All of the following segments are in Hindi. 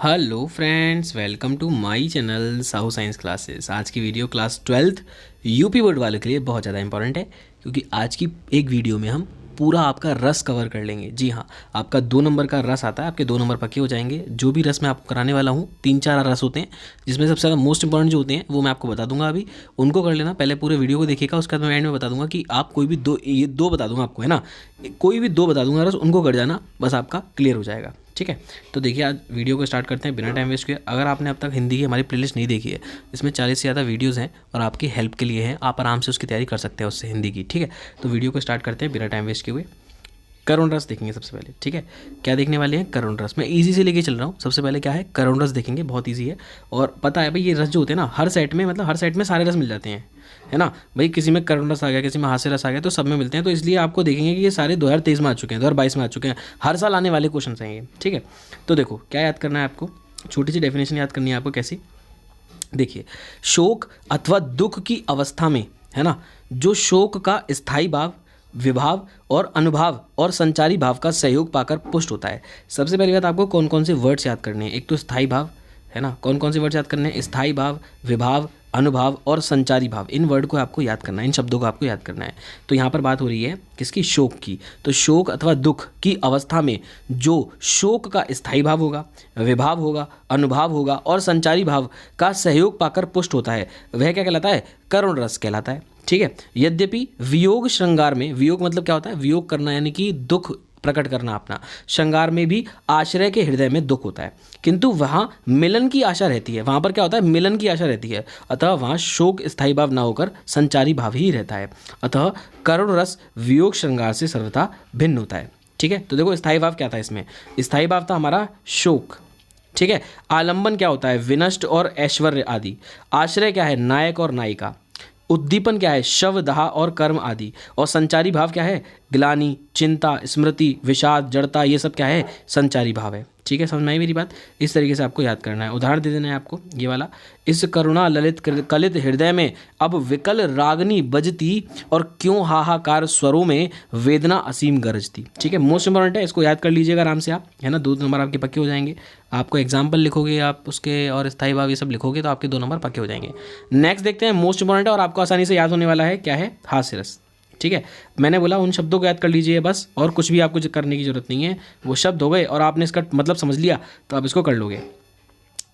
Hello friends, welcome to my channel Sahu science classes. आज की video class 12th UP board वालों के लिए बहुत ज़्यादा इंपॉर्टेंट है, क्योंकि आज की एक वीडियो में हम पूरा आपका रस कवर कर लेंगे। जी हाँ, आपका 2 नंबर का रस आता है, आपके 2 नंबर पक्के हो जाएंगे। जो भी रस मैं आपको कराने वाला हूँ, 3-4 रस होते हैं, जिसमें सबसे ज़्यादा मोस्ट इंपॉर्टेंट जो होते हैं वो मैं आपको बता दूंगा। अभी उनको कर लेना, पहले पूरे वीडियो को देखिएगा, उसके बाद मैं एंड में बता दूंगा कि आप कोई भी दो बता दूंगा आपको, है ना। कोई भी 2 बता दूंगा रस, उनको कर जाना, बस आपका क्लियर हो जाएगा। ठीक है, तो देखिए आज वीडियो को स्टार्ट करते हैं बिना टाइम वेस्ट किए। अगर आपने अब तक हिंदी की हमारी प्लेलिस्ट नहीं देखी है, इसमें 40 से ज़्यादा वीडियोस हैं और आपकी हेल्प के लिए हैं, आप आराम से उसकी तैयारी कर सकते हैं उससे हिंदी की। ठीक है, तो वीडियो को स्टार्ट करते हैं बिना टाइम वेस्ट किए हुए। करुण रस देखेंगे सबसे पहले। ठीक है, क्या देखने वाले हैं? करुण रस। मैं इजी से लेके चल रहा हूँ। सबसे पहले क्या है? करुण रस देखेंगे, बहुत इजी है। और पता है भाई, ये रस जो होते हैं ना, हर सेट में, मतलब हर सेट में सारे रस मिल जाते हैं, है ना भाई। किसी में करुण रस आ गया, किसी में हास्य रस आ गया, तो सब में मिलते हैं। तो इसलिए आपको देखेंगे कि ये सारे 2023 में आ चुके हैं, 2022 में आ चुके हैं, हर साल आने वाले क्वेश्चन हैं ये। ठीक है, तो देखो क्या याद करना है आपको, छोटी सी डेफिनेशन याद करनी है आपको। कैसी? देखिए, शोक अथवा दुख की अवस्था में, है ना, जो शोक का स्थायी भाव, विभाव और अनुभाव और संचारी भाव का सहयोग पाकर पुष्ट होता है। सबसे पहली बात, आपको कौन कौन से वर्ड्स याद करने हैं। एक तो स्थायी भाव, है ना, कौन कौन से वर्ड्स याद करने हैं? स्थायी भाव, विभाव, अनुभाव और संचारी भाव। इन वर्ड को आपको याद करना है, इन शब्दों को आपको याद करना है। तो यहाँ पर बात हो रही है किसकी? शोक की। तो शोक अथवा दुख की अवस्था में जो शोक का स्थायी भाव होगा, विभाव होगा, अनुभाव होगा और संचारी भाव का सहयोग पाकर पुष्ट होता है, वह क्या कहलाता है? करुण रस कहलाता है। ठीक है, यद्यपि वियोग श्रृंगार में, वियोग मतलब क्या होता है? वियोग करना, यानी कि दुख प्रकट करना अपना। श्रृंगार में भी आश्रय के हृदय में दुख होता है, किंतु वहाँ मिलन की आशा रहती है। वहाँ पर क्या होता है? मिलन की आशा रहती है। अतः वहाँ शोक स्थायी भाव ना होकर संचारी भाव ही रहता है। अतः करुण रस वियोग श्रृंगार से सर्वथा भिन्न होता है। ठीक है, तो देखो स्थायी भाव क्या था इसमें? स्थायी भाव था हमारा शोक। ठीक है, आलंबन क्या होता है? विनष्ट और ऐश्वर्य आदि। आश्रय क्या है? नायक और नायिका। उद्दीपन क्या है? शव, दाह और कर्म आदि। और संचारी भाव क्या है? ग्लानि, चिंता, स्मृति, विषाद, जड़ता, ये सब क्या है? संचारी भाव है। ठीक है, समझ में आई मेरी बात? इस तरीके से आपको याद करना है। उदाहरण दे देना है आपको ये वाला। इस करुणा ललित कलित हृदय में अब विकल रागनी बजती, और क्यों हाहाकार स्वरों में वेदना असीम गरजती। ठीक है, मोस्ट इंपॉर्टेंट है, इसको याद कर लीजिएगा आराम से आप, है ना। 2 नंबर आपके पक्के हो जाएंगे। आपको एग्जाम्पल लिखोगे आप उसके, और स्थायी भाव ये सब लिखोगे, तो आपके 2 नंबर पक्के हो जाएंगे। नेक्स्ट देखते हैं, मोस्ट इंपॉर्टेंट है और आपको आसानी से याद होने वाला है। क्या है? हास्य रस। ठीक है, मैंने बोला उन शब्दों को याद कर लीजिए बस, और कुछ भी आपको करने की जरूरत नहीं है। वो शब्द हो गए और आपने इसका मतलब समझ लिया, तो आप इसको कर लोगे।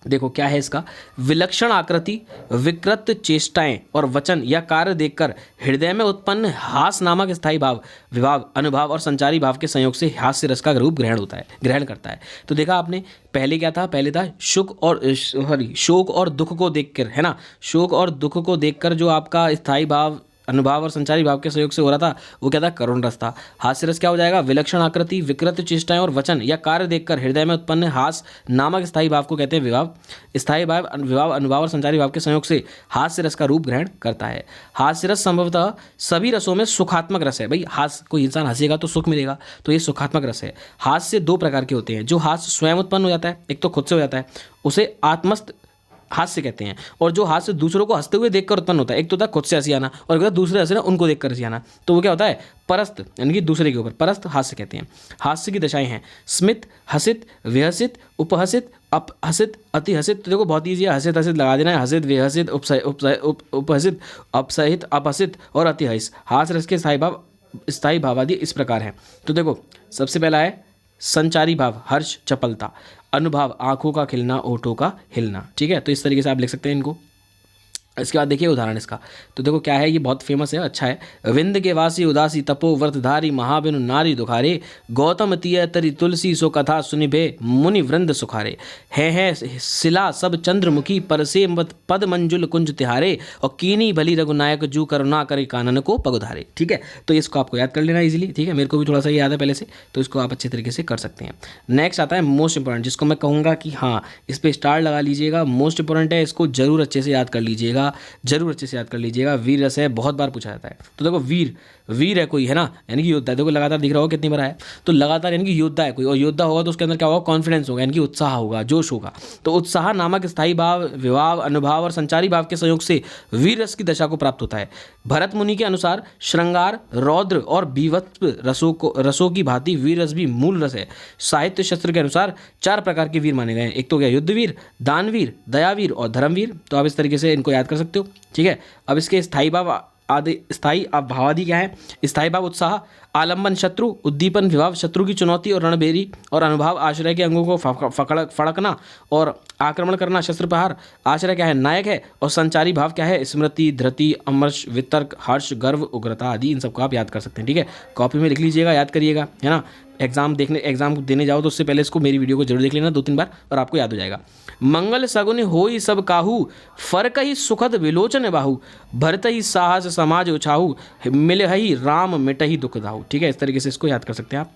देखो क्या है इसका? विलक्षण आकृति, विकृत चेष्टाएं और वचन या कार्य देखकर हृदय में उत्पन्न हास नामक स्थायी भाव, विभाव, अनुभाव और संचारी भाव के संयोग से हास्य रस का रूप ग्रहण करता है। तो देखा आपने, पहले क्या था? पहले था शोक और दुख को देखकर, है ना। शोक और दुख को देखकर जो आपका स्थायी भाव, अनुभाव और संचारी भाव के सहयोग से हो रहा था, वो क्या था? करुण रस था। हास्य रस क्या हो जाएगा? विलक्षण आकृति, विकृत चेष्टाएं और वचन या कार्य देखकर हृदय में उत्पन्न हास नामक स्थायी भाव को कहते हैं विभाव। स्थायी भाव, विभाव, अनुभाव और संचारी भाव के संयोग से हास्य रस का रूप ग्रहण करता है। हास्य रस संभवतः सभी रसों में सुखात्मक रस है। भाई हास्य, कोई इंसान हंसेगा तो सुख मिलेगा, तो ये सुखात्मक रस है। हास्य 2 प्रकार के होते हैं। जो हास्य स्वयं उत्पन्न हो जाता है, एक तो खुद से हो जाता है, उसे आत्मस्थ हास्य कहते हैं। और जो हास्य दूसरों को हंसते हुए देखकर उत्पन्न होता है, एक तो होता है खुद से हंसी आना, और एक होता है दूसरे हंसे ना उनको देखकर हंसी आना, तो वो क्या होता है? परस्त, यानी कि दूसरे के ऊपर, परस्त हास्य कहते हैं। हास्य की दशाएं हैं स्मित, हसित, विहसित, उपहसित, अपहसित, अतिहसित। तो देखो बहुत ईजी है, हसित हसित लगा देना है। हसित, विहसित, उपहसित, अपसहित, अपहसित और अतिहस। हास्य रस के स्थायी भाव आदि इस प्रकार हैं। तो देखो सबसे पहला है संचारी भाव, हर्ष, चपलता। अनुभाव, आंखों का खिलना, ओठों का हिलना। ठीक है, तो इस तरीके से आप लिख सकते हैं इनको। इसके बाद देखिए उदाहरण इसका। तो देखो क्या है, ये बहुत फेमस है, अच्छा है। विंद के वासी उदासी तपो व्रतधारी, महाबिनु नारी दुखारे, गौतम तीय तरी तुलसी सो कथा सुनिभे, मुनि वृंद सुखारे। है सिला सब चंद्रमुखी, परसे पद मंजुल कुंज तिहारे, और कीनी भली रघुनायक जू करुणा करे कानन को पगुधारे। ठीक है, तो इसको आपको याद कर लेना इजीली। ठीक है, मेरे को भी थोड़ा सा याद है पहले से, तो इसको आप अच्छे तरीके से कर सकते हैं। नेक्स्ट आता है मोस्ट इंपॉर्टेंट, जिसको मैं कहूँगा कि हाँ इस पर स्टार लगा लीजिएगा। मोस्ट इंपॉर्टेंट है, इसको जरूर अच्छे से याद कर लीजिएगा। लीजिएगा, जरूर अच्छे से याद कर लीजिएगा। वीर रस है, बहुत बार पूछा जाता है। तो देखो वीर है कोई, है ना, यानी कि योद्धा। देखो लगातार दिख रहा होगा कितनी बार है, तो लगातार यानी कि योद्धा है कोई, और योद्धा होगा तो उसके अंदर क्या होगा, कॉन्फिडेंस होगा, यानी कि उत्साह होगा, जोश होगा। तो उत्साह नामक स्थायी भाव, विभाव, अनुभाव और संचारी भाव के संयोग से वीर रस की दशा को प्राप्त होता है। भरत मुनि के अनुसार श्रृंगार, रौद्र और बीभत्स रसों की भांति वीर रस भी मूल रस है। साहित्य शास्त्र के अनुसार 4 प्रकार के वीर माने गए हैं। एक तो हो गया युद्धवीर, दानवीर, दयावीर और धर्मवीर। तो आप इस तरीके से इनको याद कर सकते हो, ठीक है। अब इसके स्थायी भाव आदि, स्थायी भावादि क्या है? स्थायी भाव उत्साह, आलंबन शत्रु, उद्दीपन विभाव शत्रु की चुनौती और रणभेरी, और अनुभाव आश्रय के अंगों को फड़कना और आक्रमण करना, शस्त्र प्रहार। आश्रय क्या है? नायक है। और संचारी भाव क्या है? स्मृति, धृति, अमर्ष, वितर्क, हर्ष, गर्व, उग्रता आदि। इन सबको आप याद कर सकते हैं, ठीक है। कॉपी में लिख लीजिएगा, याद करिएगा, है ना। एग्जाम देने जाओ तो उससे पहले इसको मेरी वीडियो को जरूर देख लेना 2-3 बार, और आपको याद हो जाएगा। मंगल सगुन होई सब काहू, फरक ही सुखद विलोचन बाहू, भरत ही साहस समाज उछाहू, मिल ही राम मिट ही दुख दाहू। ठीक है, इस तरीके से इसको याद कर सकते हैं आप।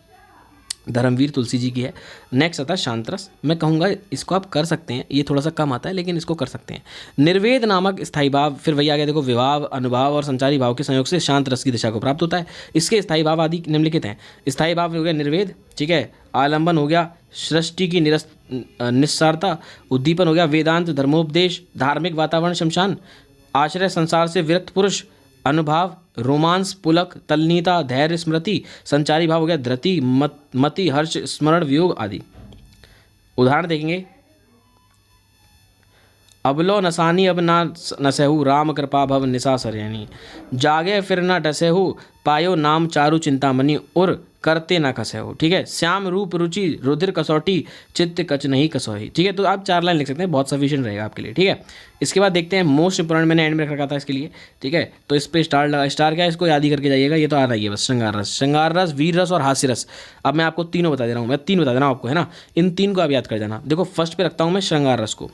धर्मवीर तुलसी जी की है। नेक्स्ट आता है शांतरस। मैं कहूँगा इसको आप कर सकते हैं, ये थोड़ा सा कम आता है लेकिन इसको कर सकते हैं। निर्वेद नामक स्थायी भाव, फिर वही आ गया देखो, विभाव, अनुभाव और संचारी भाव के संयोग से शांत रस की दिशा को प्राप्त होता है। इसके स्थायी भाव आदि निम्नलिखित हैं। स्थायी भाव हो गया निर्वेद, ठीक है। आलंबन हो गया सृष्टि की निस्सारता, उद्दीपन हो गया वेदांत धर्मोपदेश, धार्मिक वातावरण शमशान, आश्रय संसार से विरक्त पुरुष, अनुभाव रोमांस, पुलक, तल्लीनता, धैर्य, स्मृति। संचारी भाव हो गया धृति, मति, हर्ष, स्मरण, वियोग आदि। उदाहरण देखेंगे, अबलो नसानी अब ना नसहु, राम कृपा भव निशा सरयनी, जागे फिर न डसहु, पायो नाम चारु चिंतामणि, और करते ना कसहु। ठीक है। श्याम रूप रुचि, रुधिर कसौटी, चित्त कच नहीं कसोही। ठीक है, तो आप 4 लाइन लिख सकते हैं, बहुत सफिशिएंट रहेगा आपके लिए। ठीक है, इसके बाद देखते हैं मोस्ट इंपोर्टेंट, मैंने एंड में रखा था इसके लिए। ठीक है, तो इस पर स्टार लगा, स्टार क्या है इसको याद ही करके जाइएगा, ये तो आ रही है बस। श्रृंगार रस, श्रृंगार रस, वीर रस और हास्य रस। अब मैं आपको तीनों बता दे रहा हूँ, मैं 3 बता दे रहा हूँ आपको, है ना। इन 3 को आप याद कर जाना। देखो, फर्स्ट पे रखता हूँ मैं श्रृंगार रस को,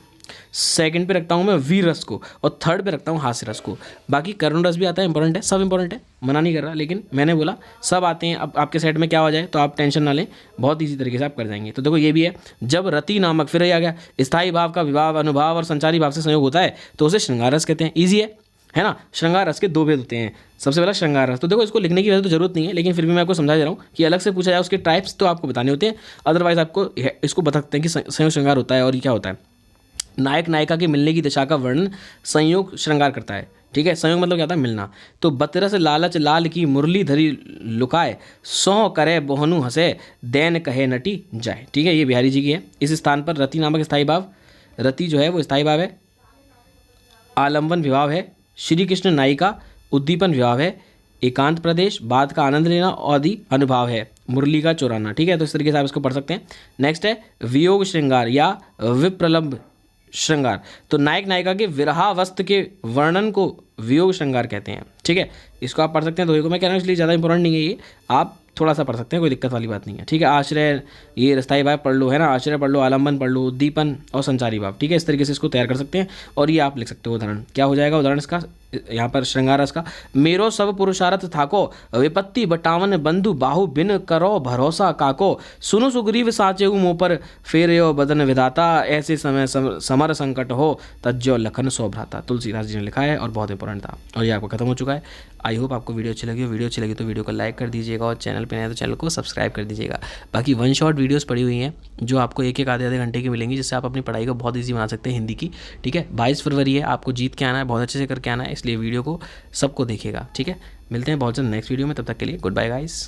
सेकंड पे रखता हूँ मैं वीर रस को, और थर्ड पे रखता हूँ हास्य रस को। बाकी करुण रस भी आता है, इंपॉर्टेंट है, सब इंपॉर्टेंट है, मना नहीं कर रहा, लेकिन मैंने बोला सब आते हैं। अब आपके सेट में क्या हो जाए तो आप टेंशन ना लें, बहुत इजी तरीके से आप कर जाएंगे। तो देखो ये भी है, जब रति नामक, फिर आ गया स्थायी भाव का विभाव, अनुभाव और संचारी भाव से संयोग होता है तो उसे श्रृंगार रस कहते हैं। ईजी है ना। श्रृंगार रस के 2 भेद होते हैं। सबसे पहला श्रृंगार रस, तो देखो इसको लिखने की वजह तो जरूरत नहीं है, लेकिन फिर भी मैं आपको समझा दे रहा हूँ कि अलग से पूछा जाए उसके टाइप्स तो आपको बताने होते हैं। अदरवाइज आपको इसको बता सकते हैं कि संयोग श्रृंगार होता है और ये क्या होता है। नायक नायिका के मिलने की दशा का वर्णन संयोग श्रृंगार करता है। ठीक है, संयोग मतलब क्या होता है? मिलना। तो बतरस लालच लाल की मुरली धरी लुकाए, सौ करे बोहनु हंसे, दैन कहे नटी जाए। ठीक है, ये बिहारी जी की है। इस स्थान पर रति नामक स्थायी भाव, रति जो है वो स्थायी भाव है, आलंबन विभाव है, श्री कृष्ण नायिका, उद्दीपन विभाव है, एकांत प्रदेश, बात का आनंद लेना आदि अनुभाव है, मुरली का चुराना। ठीक है, तो इस तरीके से आप इसको पढ़ सकते हैं। नेक्स्ट है वियोग श्रृंगार या विप्रलंब श्रृंगार। तो नायक नायिका के विरहावस्थ के वर्णन को वियोग श्रृंगार कहते हैं। ठीक है, इसको आप पढ़ सकते हैं। तो को मैं कह रहा हूँ इसलिए ज़्यादा इंपॉर्टेंट नहीं है ये, आप थोड़ा सा पढ़ सकते हैं, कोई दिक्कत वाली बात नहीं है। ठीक है, आश्रय, ये स्थायी भाव पढ़ लो, है ना, आश्रय पढ़ लो, आलंबन पढ़ लो, उद्दीपन और संचारी भाव। ठीक है, इस तरीके से इसको तैयार कर सकते हैं। और ये आप लिख सकते हो उदाहरण, क्या हो जाएगा उदाहरण इसका यहाँ पर श्रृंगार रस का। मेरो सब पुरुषार्थ थाको, विपत्ति बटावन बंधु बाहु, बिन करो भरोसा काको, सुनु सुग्रीव साचे मुँह पर, फेरयो बदन विधाता, ऐसे समय समर संकट हो, तज्जो लखन सो भ्राता। तुलसीदास जी ने लिखा है और बहुत इंपॉर्टेंट था, और ये आपको खत्म हो चुका है। आई होप आपको वीडियो अच्छी लगी हो। वीडियो अच्छी लगी तो वीडियो को लाइक कर दीजिएगा, और चैनल पे नए तो चैनल को सब्सक्राइब कर दीजिएगा। बाकी 1 शॉट वीडियोस पड़ी हुई हैं जो आपको एक आधे घंटे की मिलेंगी, जिससे आप अपनी पढ़ाई को बहुत ईजी बना सकते हैं हिंदी की। ठीक है, 22 फरवरी है, आपको जीत के आना है, बहुत अच्छे से करके आना है, इसलिए वीडियो को सबको देखिएगा। ठीक है, मिलते हैं बहुत जल्द नेक्स्ट वीडियो में, तब तक के लिए गुड बाय गाइस।